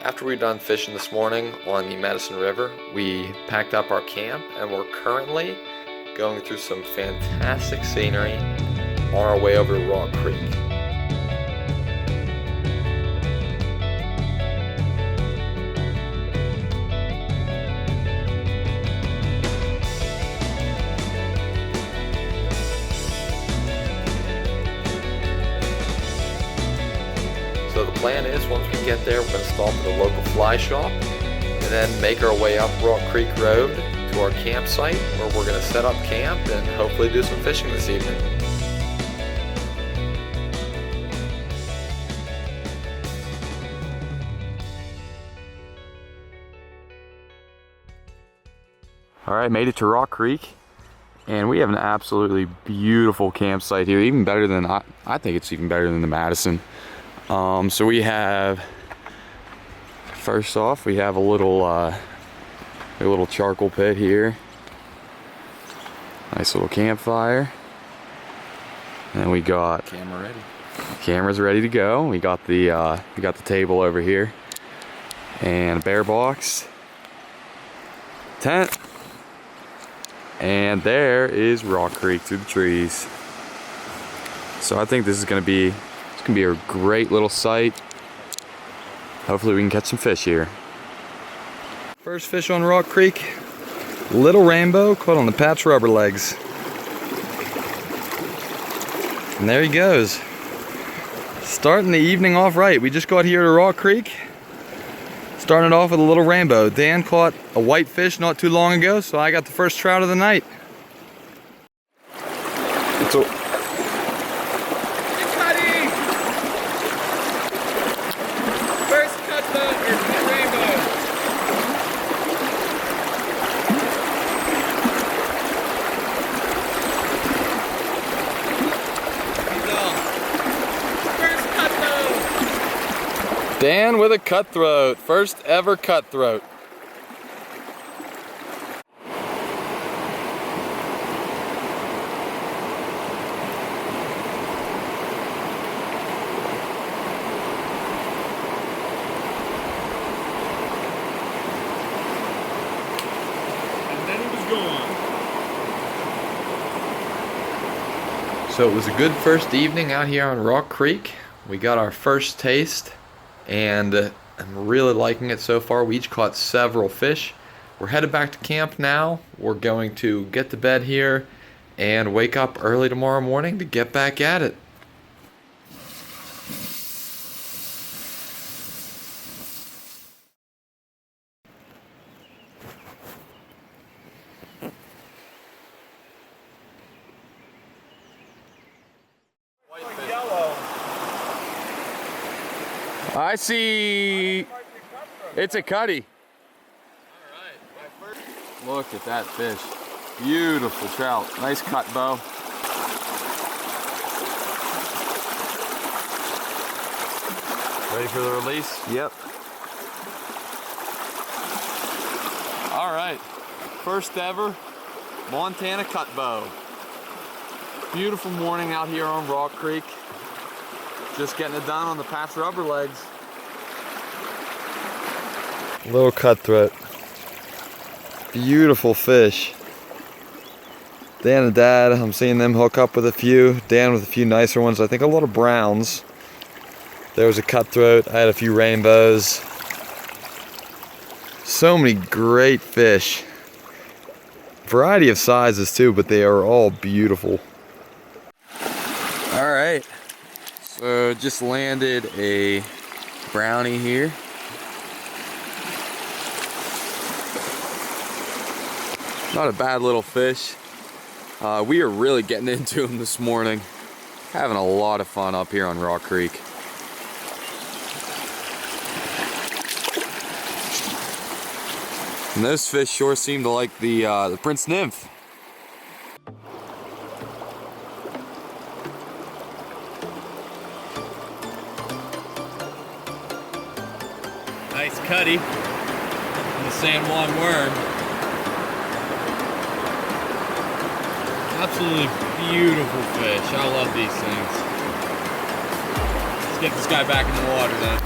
After we were done fishing this morning on the Madison River, we packed up our camp and we're currently going through some fantastic scenery on our way over to Rock Creek. So the plan is, once we get there, we're going to stop at a local fly shop and then make our way up Rock Creek Road to our campsite, where we're going to set up camp and hopefully do some fishing this evening. All right, made it to Rock Creek, and we have an absolutely beautiful campsite here, even better than, I think it's even better than the Madison. So we have, first off, we have a little charcoal pit here. Nice little campfire. And we got cameras ready to go. We got the table over here, and a bear box, tent, and there is Rock Creek through the trees. So I think this is gonna be a great little site. Hopefully we can catch some fish here. First fish on Rock Creek, little rainbow caught on the patch rubber legs. And there he goes. Starting the evening off right. We just got here to Rock Creek. Starting it off with a little rainbow. Dan caught a whitefish not too long ago, so I got the first trout of the night. Dan with a cutthroat, first ever cutthroat. And then he was gone. So it was a good first evening out here on Rock Creek. We got our first taste, and I'm really liking it so far. We each caught several fish. We're headed back to camp now. We're going to get to bed here and wake up early tomorrow morning to get back at it. I see, it's a cutty. Look at that fish. Beautiful trout. Nice cut, Bo. Ready for the release? Yep. All right, first ever Montana cut bow. Beautiful morning out here on Rock Creek. Just getting it done on the patch rubber legs. Little cutthroat. Beautiful fish. Dan and Dad, I'm seeing them hook up with a few. Dan with a few nicer ones. I think a lot of browns. There was a cutthroat. I had a few rainbows. So many great fish. Variety of sizes too, but they are all beautiful. All right. So just landed a brownie here. Not a bad little fish. We are really getting into him this morning. Having a lot of fun up here on Rock Creek. And those fish sure seem to like the Prince Nymph. Nice cutty. And the San Juan worm. Absolutely beautiful fish. I love these things. Let's get this guy back in the water then.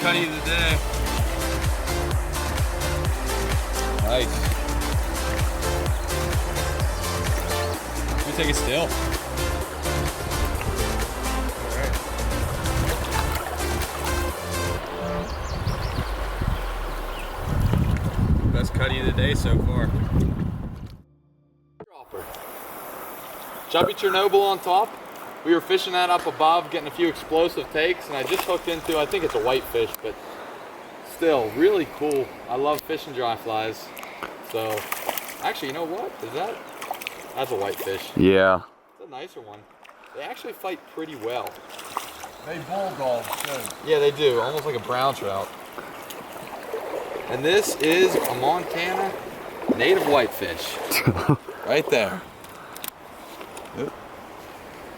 cutty of the day. Nice. Let me take it still. Best cutty of the day so far. Dropper. Chubby Chernobyl on top. We were fishing that up above, getting a few explosive takes, and I just hooked into, I think it's a whitefish, but still, really cool. I love fishing dry flies. So, actually, you know what? That's a whitefish. Yeah. It's a nicer one. They actually fight pretty well. They bulldog too. Yeah, they do. Almost like a brown trout. And this is a Montana native whitefish. Right there. Oop.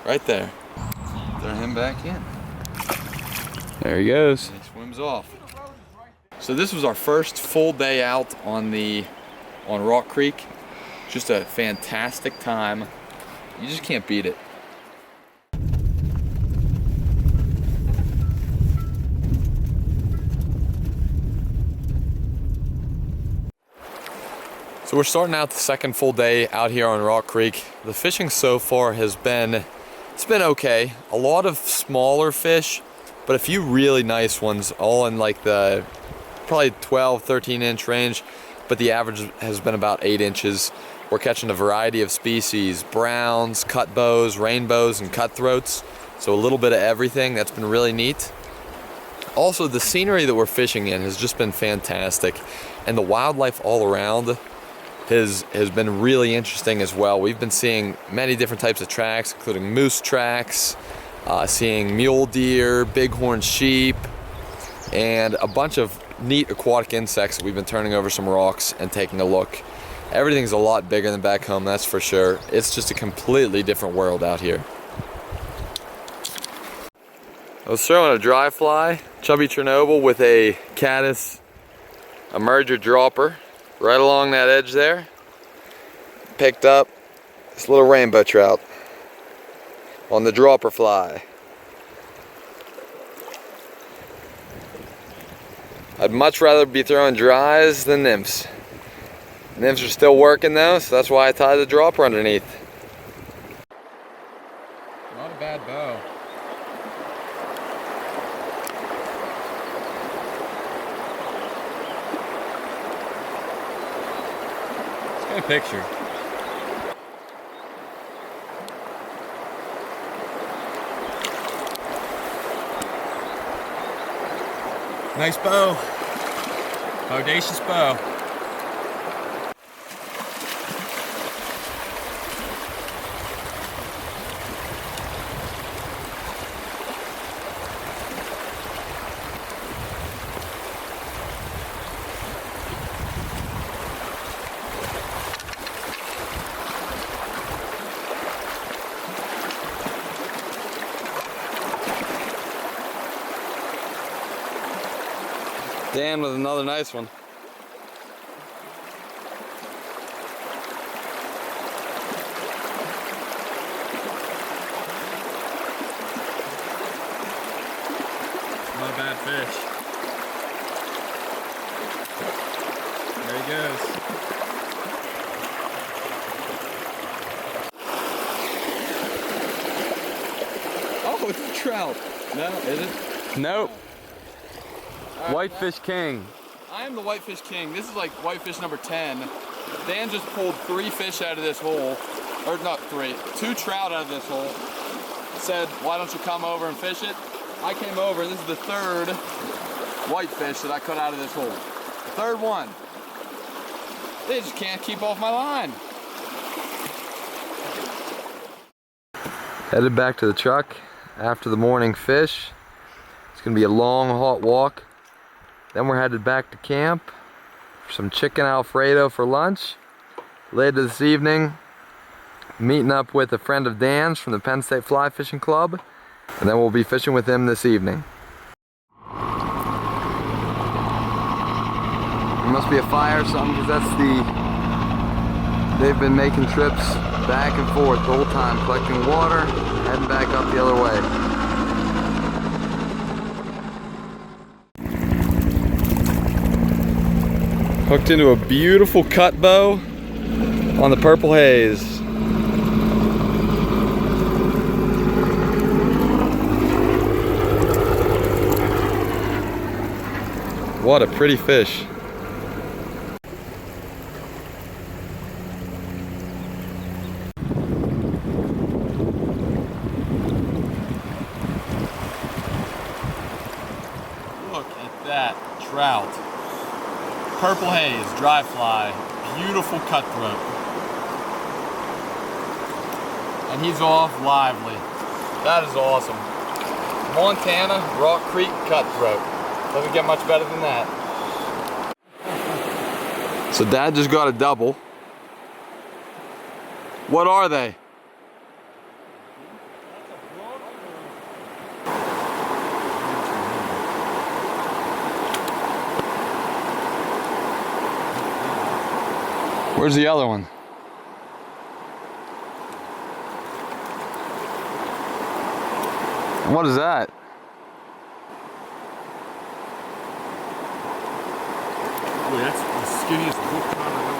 Right there. Throw him back in. There he goes. He swims off. So this was our first full day out on Rock Creek. Just a fantastic time. You just can't beat it. So we're starting out the second full day out here on Rock Creek. The fishing so far has been, it's been okay. A lot of smaller fish, but a few really nice ones, all in like the probably 12, 13 inch range, but the average has been about 8 inches. We're catching a variety of species, browns, cut bows, rainbows, and cutthroats. So a little bit of everything. That's been really neat. Also, the scenery that we're fishing in has just been fantastic, and the wildlife all around has been really interesting as well. We've been seeing many different types of tracks, including moose tracks, seeing mule deer, bighorn sheep, and a bunch of neat aquatic insects. We've been turning over some rocks and taking a look. Everything's a lot bigger than back home, that's for sure. It's just a completely different world out here. I was throwing a dry fly, Chubby Chernobyl, with a caddis emerger dropper right along that edge there. Picked up this little rainbow trout on the dropper fly. I'd much rather be throwing dries than nymphs. Nymphs are still working though, so that's why I tied the dropper underneath. Not a bad bow. Let's get a picture. Nice bow. Audacious bow. Dan with another nice one. Not a bad fish. There he goes. Oh, it's a trout. No, is it? Nope. Whitefish king. I am the Whitefish king. This is like Whitefish number 10. Dan just pulled 3 fish out of this hole. Or not 3, 2 trout out of this hole. Said, why don't you come over and fish it? I came over, and this is the 3rd whitefish that I cut out of this hole. The 3rd one. They just can't keep off my line. Headed back to the truck after the morning fish. It's gonna be a long, hot walk. Then we're headed back to camp for some chicken Alfredo for lunch. Later this evening, meeting up with a friend of Dan's from the Penn State Fly Fishing Club, and then we'll be fishing with him this evening. There must be a fire or something, because they've been making trips back and forth the whole time, collecting water, heading back up the other way. Hooked into a beautiful cut bow on the purple haze. What a pretty fish. Look at that trout. Purple haze, dry fly, beautiful cutthroat. And he's off lively. That is awesome. Montana Rock Creek cutthroat. Doesn't get much better than that. So Dad just got a double. What are they? Where's the other one? What is that? Boy, that's the skinniest hook on